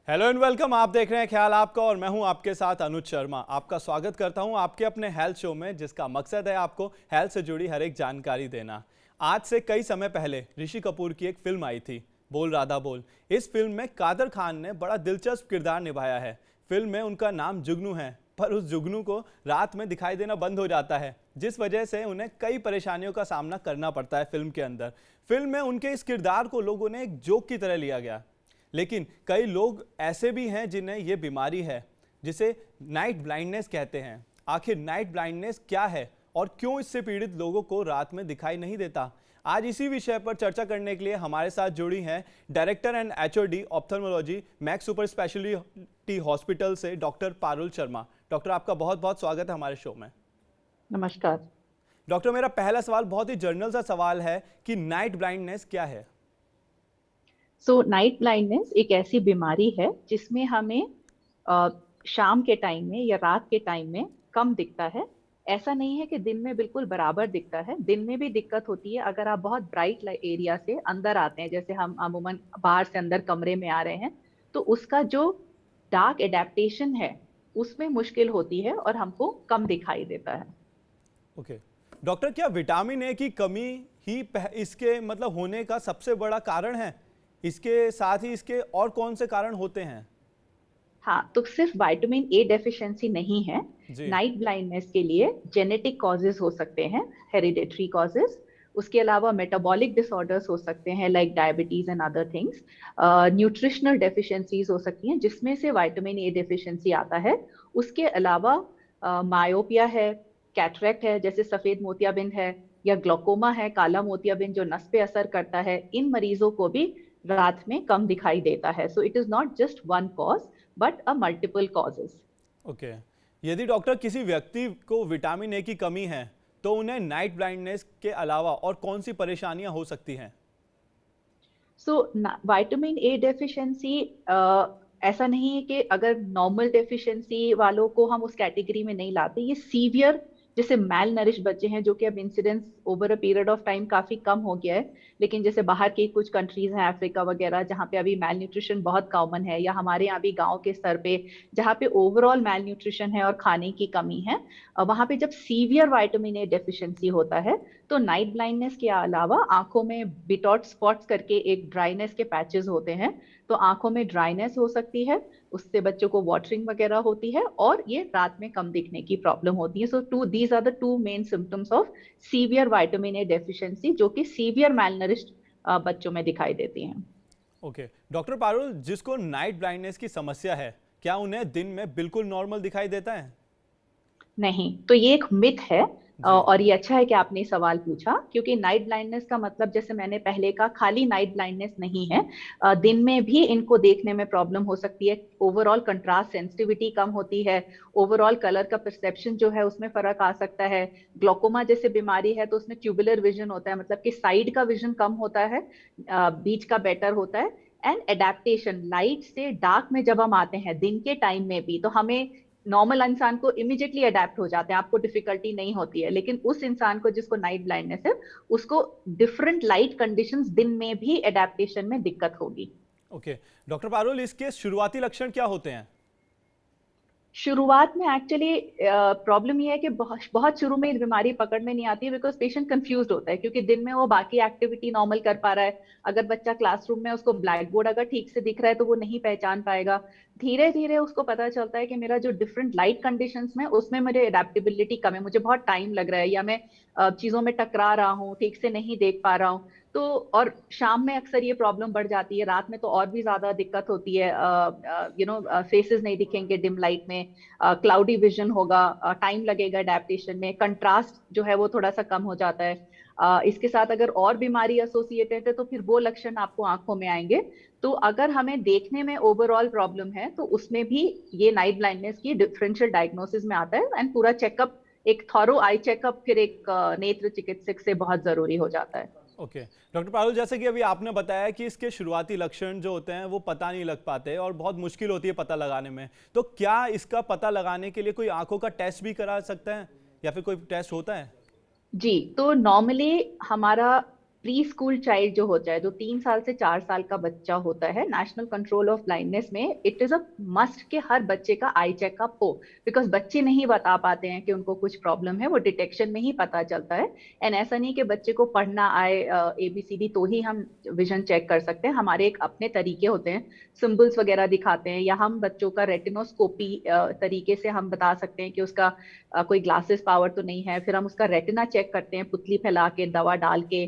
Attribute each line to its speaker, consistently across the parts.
Speaker 1: Hello and welcome. आप देख रहे हैं ख्याल आपका और मैं हूं आपके साथ अनुज शर्मा। आपका स्वागत करता हूं आपके अपने हेल्थ शो में, जिसका मकसद है आपको हेल्थ से जुड़ी हर एक जानकारी देना। आज से कई समय पहले ऋषि कपूर की एक फिल्म आई थी, बोल राधा बोल। इस फिल्म में कादर खान ने बड़ा दिलचस्प किरदार निभाया है। फिल्म में उनका नाम जुगनू है, पर उस जुगनू को रात में दिखाई देना बंद हो जाता है, जिस वजह से उन्हें कई परेशानियों का सामना करना पड़ता है फिल्म के अंदर। फिल्म में उनके इस किरदार को लोगों ने एक जोक की तरह लिया गया, लेकिन कई लोग ऐसे भी हैं जिन्हें ये बीमारी है, जिसे नाइट ब्लाइंडनेस कहते हैं। आखिर नाइट ब्लाइंडनेस क्या है और क्यों इससे पीड़ित लोगों को रात में दिखाई नहीं देता? आज इसी विषय पर चर्चा करने के लिए हमारे साथ जुड़ी हैं director and HOD ophthalmology max super speciality hospital से डॉक्टर पारुल शर्मा। डॉक्टर, आपका बहुत बहुत स्वागत है हमारे शो में।
Speaker 2: नमस्कार।
Speaker 1: डॉक्टर, मेरा पहला सवाल बहुत ही जनरल सा सवाल है कि नाइट ब्लाइंडनेस क्या है?
Speaker 2: नाइट ब्लाइंडनेस एक ऐसी बीमारी है जिसमें हमें अ, शाम के टाइम में या रात के टाइम में कम दिखता है। ऐसा नहीं है कि दिन में बिल्कुल बराबर दिखता है, दिन में भी दिक्कत होती है। अगर आप बहुत ब्राइट एरिया से अंदर आते हैं, जैसे हम अमूमन बाहर से अंदर कमरे में आ रहे हैं, तो उसका जो डार्क एडेप्टेशन है उसमें मुश्किल होती है और हमको कम दिखाई देता है।
Speaker 1: ओके डॉक्टर, क्या विटामिन ए की कमी ही इसके मतलब होने का सबसे बड़ा कारण है? इसके साथ ही इसके और कौन से कारण होते हैं?
Speaker 2: हाँ, तो सिर्फ विटामिन ए डेफिशिएंसी नहीं है।
Speaker 1: जी।
Speaker 2: नाइट ब्लाइंडनेस के लिए जेनेटिक कॉजेज हो सकते हैं, हेरिडेटरी कॉजेज। उसके अलावा मेटाबॉलिक डिसऑर्डर्स हो सकते हैं, like diabetes and other things. Nutritional deficiencies हो सकती हैं जिसमें से विटामिन ए डेफिशिएंसी आता है। उसके अलावा मायोपिया है, कैटरेक्ट है जैसे सफेद मोतियाबिंद है, या ग्लोकोमा है, काला मोतियाबिंद जो नस पे असर करता है, इन मरीजों को भी रात में कम दिखाई देता है। So it is not just one cause but a multiple causes.
Speaker 1: Okay, यदि डॉक्टर किसी व्यक्ति को विटामिन ए की कमी है तो उन्हें नाइट ब्लाइंडनेस के अलावा और कौन सी परेशानियां हो सकती हैं?
Speaker 2: So विटामिन ए डेफिशिएंसी ऐसा नहीं है कि अगर नॉर्मल डेफिशिएंसी वालों को हम उस कैटेगरी में नहीं लाते। ये सीवियर, जैसे मैल नरिश बच्चे हैं, जो कि अब incidence over a period of time काफी कम हो गया है, लेकिन जैसे बाहर के कुछ कंट्रीज हैं, अफ्रीका वगैरह, जहाँ पे अभी मैल न्यूट्रिशन बहुत कॉमन है, या हमारे यहाँ भी गांव के स्तर पे जहाँ पे ओवरऑल मैल न्यूट्रिशन है और खाने की कमी है, वहां पे जब सीवियर विटामिन ए डेफिशिएंसी होता है तो नाइट ब्लाइंडनेस के अलावा आंखों में बिटॉट स्पॉट्स करके एक ड्राइनेस के पैचेस होते हैं, तो आंखों में ड्राइनेस हो सकती है, उससे बच्चों को वाटरिंग वगैरह होती है, और ये रात में कम दिखने की प्रॉब्लम होती है। So these are the two main symptoms of severe vitamin A deficiency, जो कि सीवियर मैलनरिश्ड बच्चों में दिखाई देती हैं।
Speaker 1: ओके डॉक्टर पारुल, जिसको नाइट ब्लाइंडनेस की समस्या है, क्या उन्हें दिन में बिल्कुल नॉर्मल दिखाई देता है?
Speaker 2: नहीं, तो ये एक मिथ है।
Speaker 1: जी।
Speaker 2: और ये अच्छा है कि आपने सवाल पूछा, क्योंकि नाइट ब्लाइंडनेस का मतलब, जैसे मैंने पहले कहा, खाली नाइट ब्लाइंडनेस नहीं है। दिन में भी इनको देखने में प्रॉब्लम हो सकती है। ओवरऑल कंट्रास्ट सेंसिटिविटी कम होती है, ओवरऑल कलर का परसेप्शन जो है उसमें फर्क आ सकता है। ग्लोकोमा जैसे बीमारी है तो उसमें ट्यूबुलर विजन होता है, मतलब कि साइड का विजन कम होता है, बीच का बेटर होता है। एंड एडेप्टेशन, लाइट से डार्क में जब हम आते हैं दिन के टाइम में भी, तो हमें नॉर्मल इंसान को इमीडिएटली अडेप्ट हो जाते हैं, आपको डिफिकल्टी नहीं होती है, लेकिन उस इंसान को जिसको नाइट ब्लाइंडनेस है, उसको डिफरेंट लाइट कंडीशंस दिन में भी एडेप्टेशन में दिक्कत होगी।
Speaker 1: ओके डॉक्टर पारुल, इसके शुरुआती लक्षण क्या होते हैं?
Speaker 2: शुरुआत में एक्चुअली प्रॉब्लम ये है कि बहुत बहुत शुरू में बीमारी पकड़ में नहीं आती है, बिकॉज पेशेंट कंफ्यूज होता है, क्योंकि दिन में वो बाकी एक्टिविटी नॉर्मल कर पा रहा है। अगर बच्चा क्लासरूम में, उसको ब्लैक बोर्ड अगर ठीक से दिख रहा है तो वो नहीं पहचान पाएगा। धीरे धीरे उसको पता चलता है कि मेरा जो डिफरेंट लाइट कंडीशंस में, उसमें मेरे एडेप्टेबिलिटी कम है, मुझे बहुत टाइम लग रहा है, या मैं चीजों में टकरा रहा हूँ, ठीक से नहीं देख पा रहा हूँ। तो और शाम में अक्सर ये प्रॉब्लम बढ़ जाती है, रात में तो और भी ज्यादा दिक्कत होती है। फेसेस नहीं दिखेंगे डिम लाइट में, क्लाउडी विजन होगा, टाइम लगेगा एडेप्टेशन में, कंट्रास्ट जो है वो थोड़ा सा कम हो जाता है। इसके साथ अगर और बीमारी एसोसिएटेड है तो फिर वो लक्षण आपको आंखों में आएंगे। तो अगर हमें देखने में ओवरऑल प्रॉब्लम है तो उसमें भी ये नाइट ब्लाइंडनेस की डिफरेंशियल डायग्नोसिस में आता है, एंड पूरा चेकअप, एक थॉरो आई चेकअप, फिर एक नेत्र चिकित्सक से बहुत जरूरी हो जाता है।
Speaker 1: ओके डॉक्टर पारुल, जैसे कि अभी आपने बताया कि इसके शुरुआती लक्षण जो होते हैं वो पता नहीं लग पाते और बहुत मुश्किल होती है पता लगाने में, तो क्या इसका पता लगाने के लिए कोई आंखों का टेस्ट भी करा सकते हैं या फिर कोई टेस्ट होता है?
Speaker 2: जी, तो नॉर्मली हमारा प्री स्कूल चाइल्ड जो होता है, जो 3 साल से 4 साल का बच्चा होता है, नेशनल कंट्रोल ऑफ ब्लाइंडनेस में इट इज अ मस्ट कि हर बच्चे का आई चेकअप हो, बिकॉज बच्चे नहीं बता पाते हैं कि उनको कुछ प्रॉब्लम है, वो डिटेक्शन में ही पता चलता है। एंड ऐसा नहीं कि बच्चे को पढ़ना आए ABCD तो ही हम विजन चेक कर सकते हैं, हमारे एक अपने तरीके होते हैं, सिंबल्स वगैरह दिखाते हैं, या हम बच्चों का रेटिनोस्कोपी तरीके से हम बता सकते हैं कि उसका कोई ग्लासेस पावर तो नहीं है। फिर हम उसका रेटिना चेक करते हैं, पुतली फैला के दवा डाल के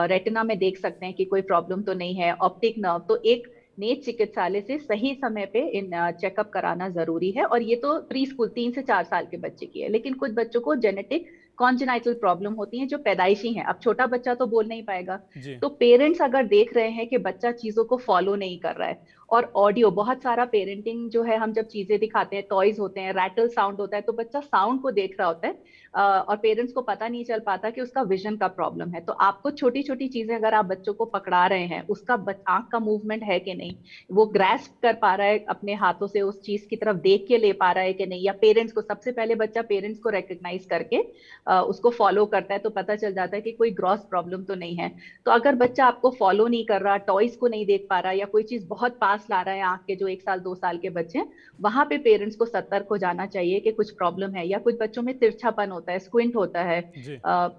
Speaker 2: रेटिना में देख सकते हैं कि कोई प्रॉब्लम तो नहीं है। ऑप्टिक नर्व, तो एक नेत्र चिकित्सालय से सही समय पे इन चेकअप कराना जरूरी है। और ये तो प्री स्कूल 3 से 4 साल के बच्चे की है, लेकिन कुछ बच्चों को जेनेटिक कॉन्जेनाइटल प्रॉब्लम होती है जो पैदाइशी हैं। अब छोटा बच्चा तो बोल नहीं पाएगा,
Speaker 1: जी।
Speaker 2: तो पेरेंट्स अगर देख रहे हैं कि बच्चा चीजों को फॉलो नहीं कर रहा है, और ऑडियो बहुत सारा पेरेंटिंग जो है, हम जब चीजें दिखाते हैं, टॉयज होते हैं, रैटल साउंड होता है, तो बच्चा साउंड को देख रहा होता है और पेरेंट्स को पता नहीं चल पाता कि उसका विजन का प्रॉब्लम है। तो आपको छोटी छोटी चीजें अगर आप बच्चों को पकड़ा रहे हैं, उसका आंख का मूवमेंट है कि नहीं, वो ग्रैस्प कर पा रहा है अपने हाथों से, उस चीज की तरफ देख के ले पा रहा है कि नहीं, या पेरेंट्स को, सबसे पहले बच्चा पेरेंट्स को रिकग्नाइज करके उसको फॉलो करता है, तो पता चल जाता है कि कोई ग्रॉस प्रॉब्लम तो नहीं है। तो अगर बच्चा आपको फॉलो नहीं कर रहा, टॉयज को नहीं देख पा रहा, या कोई चीज बहुत पास ला रहा है आंख के, जो 1 साल 2 साल के बच्चे हैं, वहां पे पेरेंट्स को सतर्क हो जाना चाहिए कि कुछ प्रॉब्लम है। या कुछ बच्चों में तिरछापन होता है, स्क्विंट होता है,
Speaker 1: जी।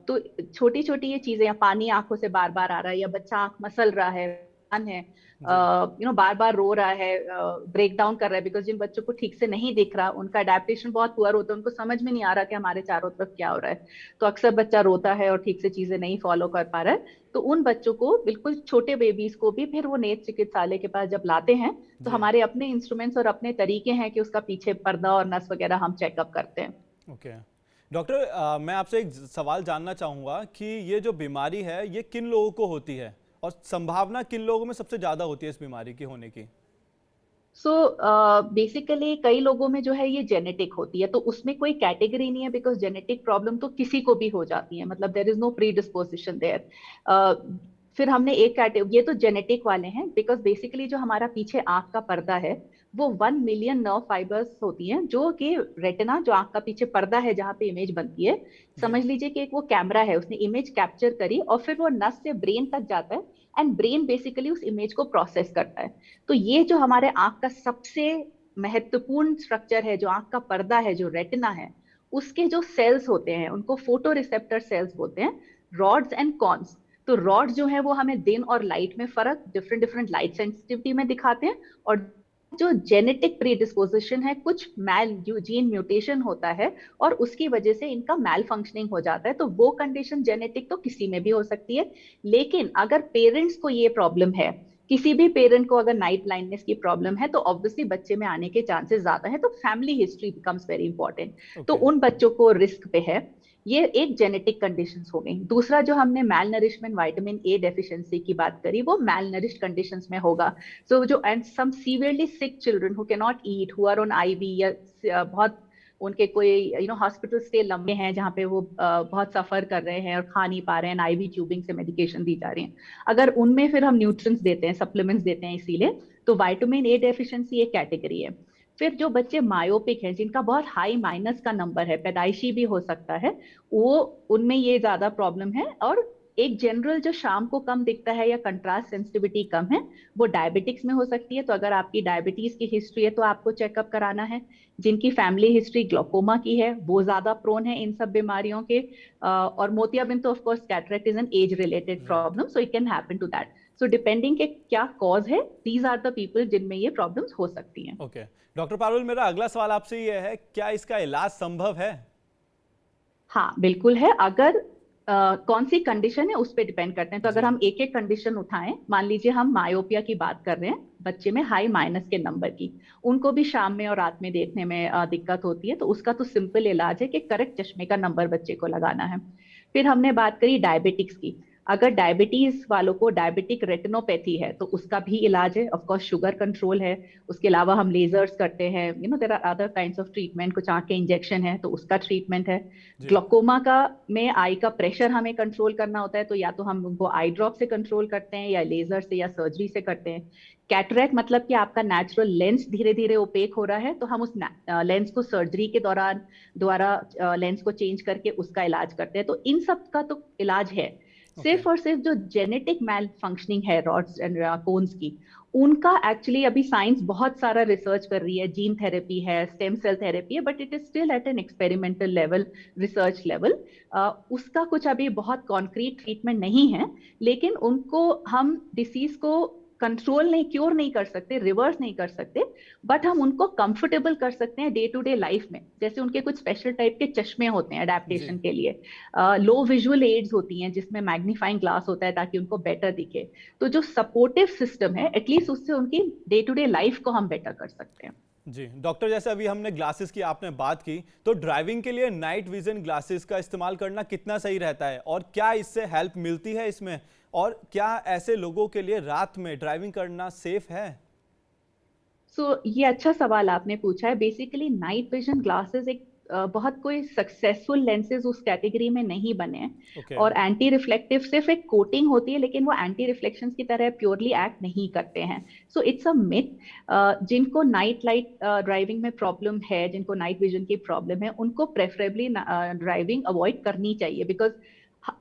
Speaker 2: तो छोटी छोटी ये चीजें, या पानी आंखों से बार बार आ रहा है, या बच्चा आंख मसल रहा है,
Speaker 1: जी।
Speaker 2: बार बार रो रहा है, ब्रेक डाउन कर रहा है, बिकॉज जिन बच्चों को ठीक से नहीं दिख रहा, उनका अडेप्टेशन बहुत पुअर होता है, उनको समझ में नहीं आ रहा कि हमारे चारों तरफ क्या हो रहा है। तो अक्सर बच्चा रोता है और ठीक से चीजें नहीं फॉलो कर पा रहा है। तो उन बच्चों को, बिल्कुल छोटे बेबीज को भी, फिर वो नेत्र चिकित्सालय के पास जब लाते हैं, तो
Speaker 1: जी।
Speaker 2: हमारे अपने इंस्ट्रूमेंट्स और अपने तरीके हैं कि उसका पीछे पर्दा और नस वगैरह हम चेकअप करते हैं।
Speaker 1: ओके। डॉक्टर, मैं आपसे एक सवाल जानना चाहूँगा कि ये जो बीमारी है ये किन लोगों को होती है, और संभावना किन लोगों में सबसे ज़्यादा होती है इस बीमारी की होने की?
Speaker 2: सो बेसिकली कई लोगों में जो है ये जेनेटिक होती है, तो उसमें कोई कैटेगरी नहीं है, बिकॉज जेनेटिक प्रॉब्लम तो किसी को भी हो जाती है, मतलब there is no predisposition there. फिर हमने एक कैटेगरी, ये तो जेनेटिक वाले हैं, बिकॉज बेसिकली जो हमारा पीछे आंख का पर्दा है, वो 1 मिलियन नर्व फाइबर्स होती हैं, जो कि रेटिना, जो आंख का पीछे पर्दा है जहाँ पे इमेज बनती है,
Speaker 1: जी।
Speaker 2: समझ लीजिए कि एक वो कैमरा है, उसने इमेज कैप्चर करी और फिर वो नस से ब्रेन तक जाता है, एंड ब्रेन बेसिकली उस इमेज को प्रोसेस करता है। तो ये जो हमारे आंख का सबसे महत्वपूर्ण स्ट्रक्चर है, जो आंख का पर्दा है, जो रेटिना है, उसके जो सेल्स होते हैं, उनको फोटो रिसेप्टर सेल्स बोलते हैं, रॉड्स एंड कॉन्स। तो रॉड जो है वो हमें दिन और लाइट में फर्क, डिफरेंट डिफरेंट लाइट सेंसिटिविटी में दिखाते हैं। और जो जेनेटिक प्रीडिस्पोजिशन है, कुछ मैल जीन म्यूटेशन होता है और उसकी वजह से इनका मैल फंक्शनिंग हो जाता है, तो वो कंडीशन जेनेटिक तो किसी में भी हो सकती है। लेकिन अगर पेरेंट्स को ये प्रॉब्लम है, किसी भी पेरेंट को अगर नाइट ब्लाइंडनेस की प्रॉब्लम है, तो ऑब्वियसली बच्चे में आने के चांसेस ज्यादा है, तो family history becomes very important. तो
Speaker 1: ओके।
Speaker 2: उन बच्चों को रिस्क पे है। ये एक जेनेटिक कंडीशंस हो गई। दूसरा, जो हमने malnourishment vitamin A deficiency की बात करी, वो मेल नरिश्ड कंडीशंस में होगा। सो जो, and some severely sick children who can not eat, who are on IV, या बहुत उनके कोई हॉस्पिटल स्टे लंबे हैं जहाँ पे वो बहुत सफर कर रहे हैं और खा नहीं पा रहे हैं, आईवी ट्यूबिंग से मेडिकेशन दी जा रही है, अगर उनमें फिर हम न्यूट्रिएंट्स देते हैं, सप्लीमेंट्स देते हैं, इसीलिए तो विटामिन ए डेफिशिएंसी एक कैटेगरी है। फिर जो बच्चे मायोपिक हैं, जिनका बहुत हाई माइनस का नंबर है, पैदाइशी भी हो सकता है, वो, उनमें ये ज्यादा प्रॉब्लम है। और एक जनरल जो शाम को कम दिखता है या कंट्रास्ट सेंसिटिविटी कम है, वो डायबिटिक्स में हो सकती है। तो अगर आपकी डायबिटीज की हिस्ट्री है तो आपको चेकअप कराना है। जिनकी फैमिली हिस्ट्री ग्लोकोमा की है, वो ज्यादा प्रोन है इन सब बीमारियों के। और मोतियाबिंद तो of course cataract is an age related
Speaker 1: right.
Speaker 2: Problem, so it can happen to that. So depending के क्या कॉज है, दीज आर द पीपल जिनमें ये प्रॉब्लम्स हो सकती हैं।
Speaker 1: ओके। डॉक्टर पारुल, मेरा अगला सवाल आपसे ये है, क्या इसका इलाज संभव है?
Speaker 2: हाँ बिल्कुल है। अगर कौन सी कंडीशन है उस पर डिपेंड करते हैं। तो अगर
Speaker 1: जी।
Speaker 2: हम एक एक कंडीशन उठाएं, मान लीजिए हम मायोपिया की बात कर रहे हैं, बच्चे में हाई माइनस के नंबर की, उनको भी शाम में और रात में देखने में दिक्कत होती है, तो उसका तो सिंपल इलाज है कि करेक्ट चश्मे का नंबर बच्चे को लगाना है। फिर हमने बात करी डायबिटिक्स की। अगर डायबिटीज वालों को डायबिटिक रेटिनोपैथी है, तो उसका भी इलाज है, ऑफ कोर्स शुगर कंट्रोल है। उसके अलावा हम लेजर्स करते हैं, there are other kinds of treatment, कुछ आंख के इंजेक्शन है तो उसका ट्रीटमेंट है।
Speaker 1: जी।
Speaker 2: ग्लोकोमा का में आई का प्रेशर हमें कंट्रोल करना होता है, तो या तो हम उनको आई ड्रॉप से कंट्रोल करते हैं, या लेजर से, या सर्जरी से करते हैं। कैटरैक्ट मतलब कि आपका नेचुरल लेंस धीरे धीरे ओपेक हो रहा है, तो हम उस लेंस को सर्जरी के द्वारा लेंस को चेंज करके उसका इलाज करते हैं। तो इन सब का तो इलाज है। सिर्फ और सिर्फ जो जेनेटिक मैल फंक्शनिंग है रॉड्स एंड कोन्स की, उनका एक्चुअली अभी साइंस बहुत सारा रिसर्च कर रही है, जीन थेरेपी है, स्टेम सेल थेरेपी है, but it is still at an experimental level, research level. उसका कुछ अभी बहुत कॉन्क्रीट ट्रीटमेंट नहीं है, लेकिन उनको हम डिसीज को कंट्रोल नहीं, क्योर नहीं कर सकते, रिवर्स नहीं कर सकते, बट हम उनको कंफर्टेबल कर सकते हैं डे टू डे लाइफ में। जैसे उनके कुछ स्पेशल टाइप के चश्मे होते हैं
Speaker 1: जी।
Speaker 2: अडेप्टेशन के लिए, लो विजुअल एड्स होती हैं जिसमें मैग्नीफाइंग ग्लास होता है ताकि उनको बेटर दिखे। तो जो सपोर्टिव सिस्टम है, एटलीस्ट उससे उनकी डे टू डे लाइफ को हम बेटर कर सकते हैं।
Speaker 1: जी डॉक्टर, जैसे अभी हमने ग्लासेस की आपने बात की, तो ड्राइविंग के लिए नाइट विजन ग्लासेस का इस्तेमाल करना कितना सही रहता है और क्या इससे हेल्प मिलती है इसमें, और क्या ऐसे लोगों के लिए रात में ड्राइविंग करना सेफ है?
Speaker 2: ये अच्छा सवाल आपने पूछा है। बेसिकली नाइट विजन ग्लासेस एक बहुत कोई सक्सेसफुल लेंसेज उस कैटेगरी में नहीं बने हैं।
Speaker 1: ओके।
Speaker 2: और एंटी रिफ्लेक्टिव सिर्फ एक कोटिंग होती है, लेकिन वो एंटी रिफ्लेक्शन की तरह प्योरली एक्ट नहीं करते हैं। So it's a myth. जिनको नाइट लाइट ड्राइविंग में प्रॉब्लम है, जिनको नाइट विजन की प्रॉब्लम है, उनको प्रेफरेबली ड्राइविंग अवॉइड करनी चाहिए, बिकॉज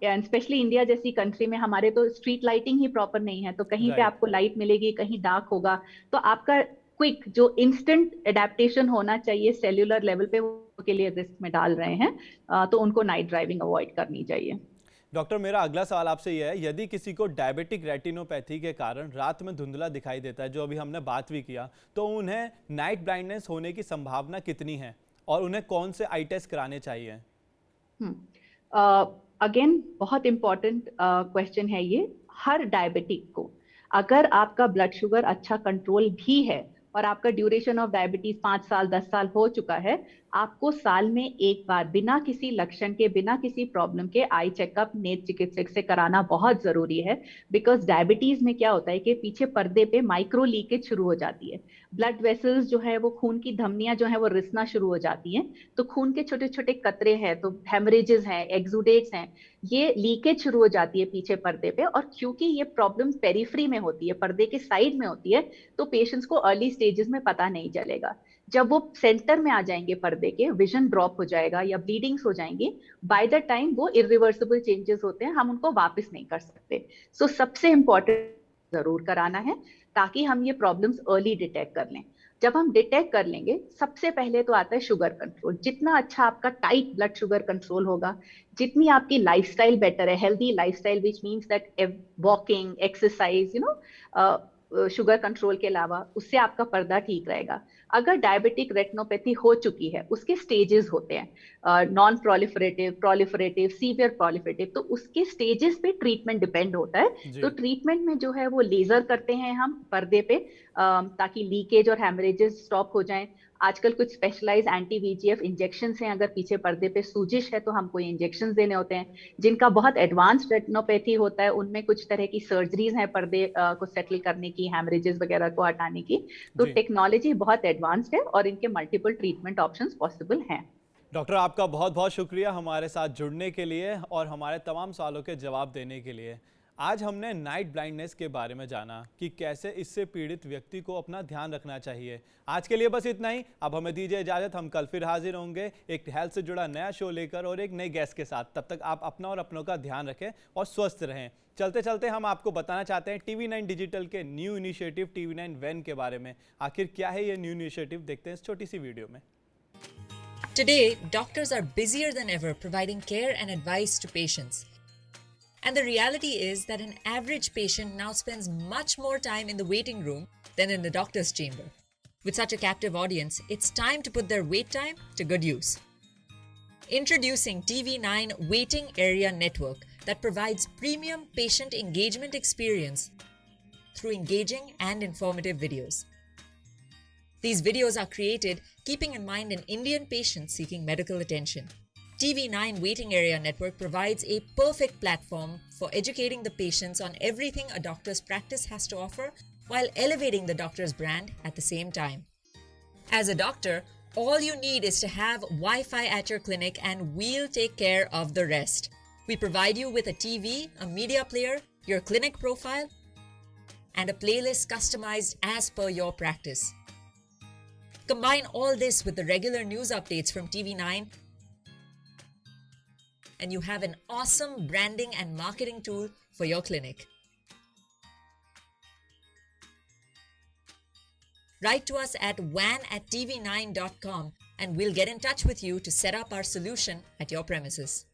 Speaker 2: एंड स्पेशली इंडिया जैसी कंट्री में हमारे तो स्ट्रीट लाइटिंग ही प्रॉपर नहीं है, तो कहीं पे
Speaker 1: राइट।
Speaker 2: आपको लाइट मिलेगी, कहीं डार्क होगा। तो आपका क्विक जो इंस्टेंट एडेप्टेशन होना चाहिए सेल्यूलर लेवल पे, वो के लिए रिस्क में डाल रहे हैं। तो उनको नाइट ड्राइविंग अवॉइड करनी चाहिए।
Speaker 1: डॉक्टर, मेरा अगला सवाल आपसे यह है, यदि किसी को डायबिटिक रेटिनोपैथी के कारण रात में धुंधला दिखाई देता है, जो अभी हमने बात भी किया, तो उन्हें नाइट ब्लाइंडनेस होने की संभावना कितनी है और उन्हें कौन से आई टेस्ट कराने चाहिए?
Speaker 2: अगेन बहुत इंपॉर्टेंट क्वेश्चन है ये। हर डायबिटिक को, अगर आपका ब्लड शुगर अच्छा कंट्रोल भी है और आपका ड्यूरेशन ऑफ डायबिटीज 5 साल 10 साल हो चुका है, आपको साल में एक बार बिना किसी लक्षण के, बिना किसी प्रॉब्लम के आई चेकअप नेत्र चिकित्सक से कराना बहुत जरूरी है। बिकॉज डायबिटीज में क्या होता है कि पीछे पर्दे पे माइक्रो लीकेज शुरू हो जाती है। ब्लड वेसल्स जो है, वो खून की धमनियां जो है वो रिसना शुरू हो जाती हैं। तो खून के छोटे छोटे कतरे हैं, तो हेमरेजेस हैं, एक्सुडेट्स हैं, ये लीकेज शुरू हो जाती है पीछे पर्दे पे। और क्योंकि ये प्रॉब्लम पेरिफ्री में होती है, पर्दे के साइड में होती है, तो पेशेंट्स को अर्ली स्टेजेस में पता नहीं चलेगा। जब वो सेंटर में आ जाएंगे पर्दे के, विजन ड्रॉप हो जाएगा या ब्लीडिंग्स हो जाएंगी, बाय द टाइम वो इरिवर्सिबल चेंजेस होते हैं, हम उनको वापस नहीं कर सकते। सबसे इंपॉर्टेंट जरूर कराना है, ताकि हम ये प्रॉब्लम्स अर्ली डिटेक्ट कर लें। जब हम डिटेक्ट कर लेंगे, सबसे पहले तो आता है शुगर कंट्रोल। जितना अच्छा आपका टाइट ब्लड शुगर कंट्रोल होगा, जितनी आपकी लाइफस्टाइल बेटर है, healthy lifestyle which means that walking, exercise, sugar control के अलावा, उससे आपका पर्दा ठीक रहेगा। अगर डायबिटिक रेटिनोपैथी हो चुकी है, उसके स्टेजेस होते हैं, non proliferative, proliferative, severe proliferative. तो उसके स्टेजेस पे ट्रीटमेंट डिपेंड होता है। तो
Speaker 1: जी।
Speaker 2: ट्रीटमेंट में जो है वो लेजर करते हैं हम पर्दे पे, ताकि लीकेज और हेमरेजेस स्टॉप हो जाएं। आजकल कुछ स्पेशलाइज एंटी वीजीएफ इंजेक्शन हैं, अगर पीछे पर्दे पे सूजिश है तो हमको ये इंजेक्शन देने होते हैं। जिनका बहुत एडवांस्ड रेटिनोपैथी होता है, उनमें कुछ तरह की सर्जरीज हैं पर्दे को सेटल करने की, हेमरेजेस वगैरह को हटाने की। तो
Speaker 1: जी
Speaker 2: टेक्नोलॉजी बहुत एडवांस्ड है और इनके मल्टीपल ट्रीटमेंट ऑप्शंस पॉसिबल हैं।
Speaker 1: डॉक्टर, आपका बहुत बहुत शुक्रिया हमारे साथ जुड़ने के लिए और हमारे तमाम सवालों के जवाब देने के लिए। आज हमने नाइट ब्लाइंडनेस के बारे में जाना कि कैसे इससे पीड़ित व्यक्ति को अपना ध्यान रखना चाहिए। आज के लिए बस इतना ही। अब हमें दीजिए इजाज़त, हम कल फिर हाजिर होंगे एक हेल्थ से जुड़ा नया शो लेकर और एक नई गेस्ट के साथ। तब तक आप अपना और अपनों का ध्यान रखें और स्वस्थ रहें। चलते चलते हम आपको बताना चाहते हैं TV9 डिजिटल के न्यू इनिशिएटिव TV9 वैन के बारे में। आखिर क्या है ये न्यू इनिशिएटिव, देखते हैं इस छोटी सी वीडियो में।
Speaker 3: Today, doctors are busier than ever providing care and advice to patients. And the reality is that an average patient now spends much more time in the waiting room than in the doctor's chamber. With such a captive audience, it's time to put their wait time to good use. Introducing TV9 Waiting Area Network that provides premium patient engagement experience through engaging and informative videos. These videos are created keeping in mind an Indian patient seeking medical attention. TV9 Waiting Area Network provides a perfect platform for educating the patients on everything a doctor's practice has to offer while elevating the doctor's brand at the same time. As a doctor, all you need is to have Wi-Fi at your clinic and we'll take care of the rest. We provide you with a TV, a media player, your clinic profile, and a playlist customized as per your practice. Combine all this with the regular news updates from TV9 and you have an awesome branding and marketing tool for your clinic. Write to us at van@tv9.com and we'll get in touch with you to set up our solution at your premises.